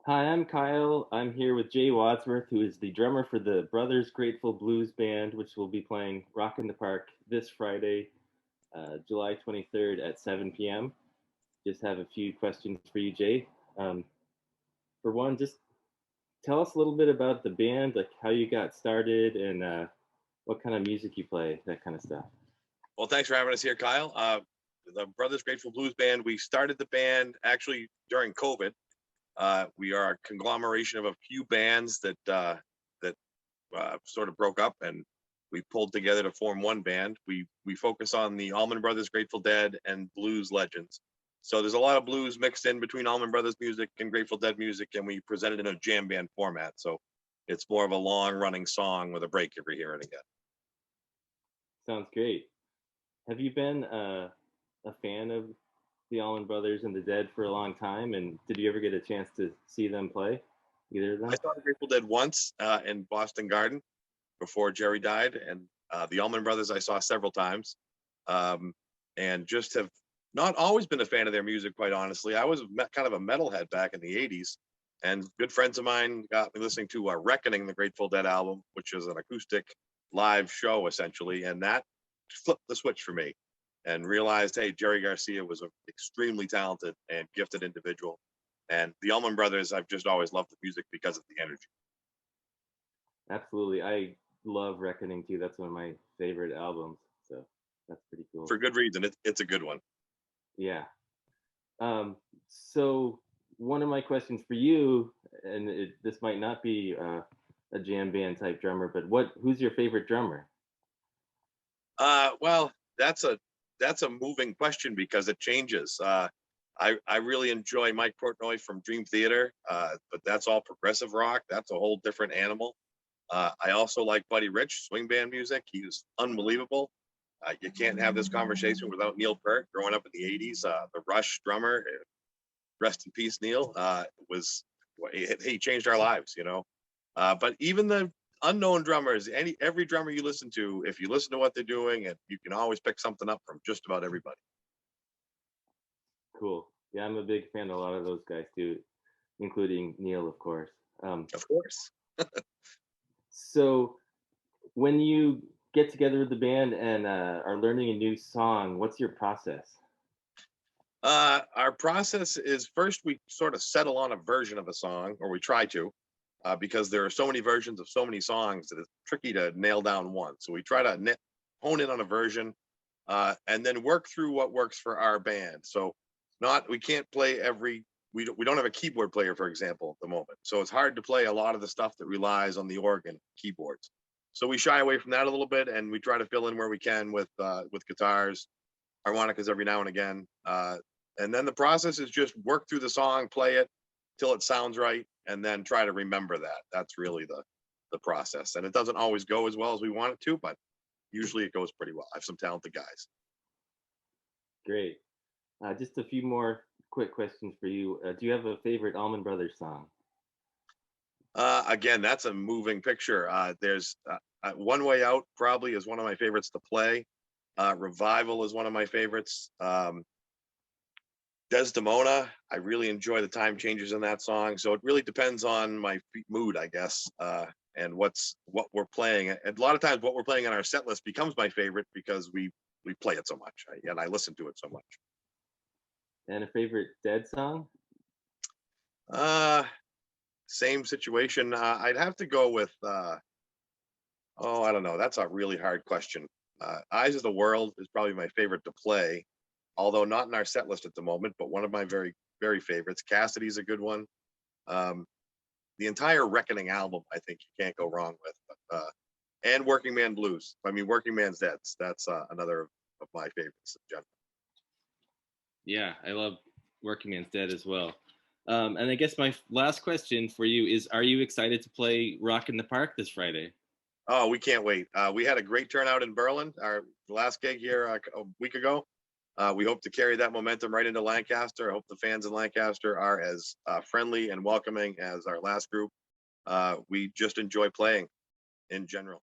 Hi, I'm Kyle. I'm here with Jay Wadsworth, who is the drummer for the Brothers Grateful Blues Band, which will be playing Rock in the Park this Friday, July 23rd at 7 p.m. Just have a few questions for you, Jay. Um, for one, just tell us a little bit about the band, like how you got started and what kind of music you play, that kind of stuff. Well, thanks for having us here, Kyle. The Brothers Grateful Blues Band, we started the band actually during COVID. We are a conglomeration of a few bands that sort of broke up, and we pulled together to form one band. We focus on the Allman Brothers, Grateful Dead, and blues legends. So there's a lot of blues mixed in between Allman Brothers music and Grateful Dead music, and we present it in a jam band format. So it's more of a long running song with a break every here and again. Sounds great. Have you been a fan of the Allman Brothers and the Dead for a long time? And did you ever get a chance to see them play? Either of I them? saw the Grateful Dead once in Boston Garden before Jerry died, and the Allman Brothers I saw several times, um, and just have not always been a fan of their music. Quite honestly, I was kind of a metalhead back in the '80s, and good friends of mine got me listening to "Reckoning," the Grateful Dead album, which is an acoustic live show essentially, and that flipped the switch for me, and realized, hey, Jerry Garcia was an extremely talented and gifted individual, and the Allman Brothers, I've just always loved the music because of the energy. Absolutely. I love Reckoning too. That's one of my favorite albums. So that's pretty cool. For good reason. It's a good one. Yeah. So one of my questions for you, and this might not be a jam band type drummer, but who's your favorite drummer? Well, that's a moving question because it changes. I really enjoy Mike Portnoy from Dream Theater, but that's all progressive rock. That's a whole different animal. I also like Buddy Rich, swing band music. He was unbelievable. You can't have this conversation without Neil Peart. Growing up in the '80s, the Rush drummer, rest in peace, Neil, was he changed our lives, you know. But even the unknown drummers, every drummer you listen to, if you listen to what they're doing, and you can always pick something up from just about everybody. Cool. Yeah, I'm a big fan of a lot of those guys too, including Neil, of course. Um, Of course. so when you get together with the band and are learning a new song, what's your process? Our process is first we sort of settle on a version of a song, or we try to, because there are so many versions of so many songs that it's tricky to nail down one. So we try to hone in on a version, and then work through what works for our band. So not we can't play every we don't have a keyboard player, for example, at the moment. So it's hard to play a lot of the stuff that relies on the organ keyboards. So we shy away from that a little bit, and we try to fill in where we can with guitars, harmonicas every now and again. And then the process is just work through the song, play it till it sounds right, and then try to remember that. That's really the process. And it doesn't always go as well as we want it to, but usually it goes pretty well. I have some talented guys. Great. Just a few more quick questions for you. Do you have a favorite Allman Brothers song? Again, that's a moving picture. There's One Way Out probably is one of my favorites to play. Revival is one of my favorites. Desdemona, I really enjoy the time changes in that song. So it really depends on my mood, I guess, and what we're playing. And a lot of times, what we're playing on our set list becomes my favorite because we play it so much, and I listen to it so much. And a favorite Dead song? Uh, Same situation. I'd have to go with. Oh, I don't know. That's a really hard question. Eyes of the World is probably my favorite to play, although not in our set list at the moment, but one of my very favorites. Cassidy's a good one. Um, the entire Reckoning album, I think you can't go wrong with. And Working Man Blues. I mean, Working Man's Dead. That's another of my favorites in general. Yeah, I love Working Man's Dead as well. And I guess my last question for you is: are you excited to play Rock in the Park this Friday? Oh, we can't wait. We had a great turnout in Berlin, our last gig here a week ago. We hope to carry that momentum right into Lancaster. I hope the fans in Lancaster are as friendly and welcoming as our last group. We just enjoy playing in general.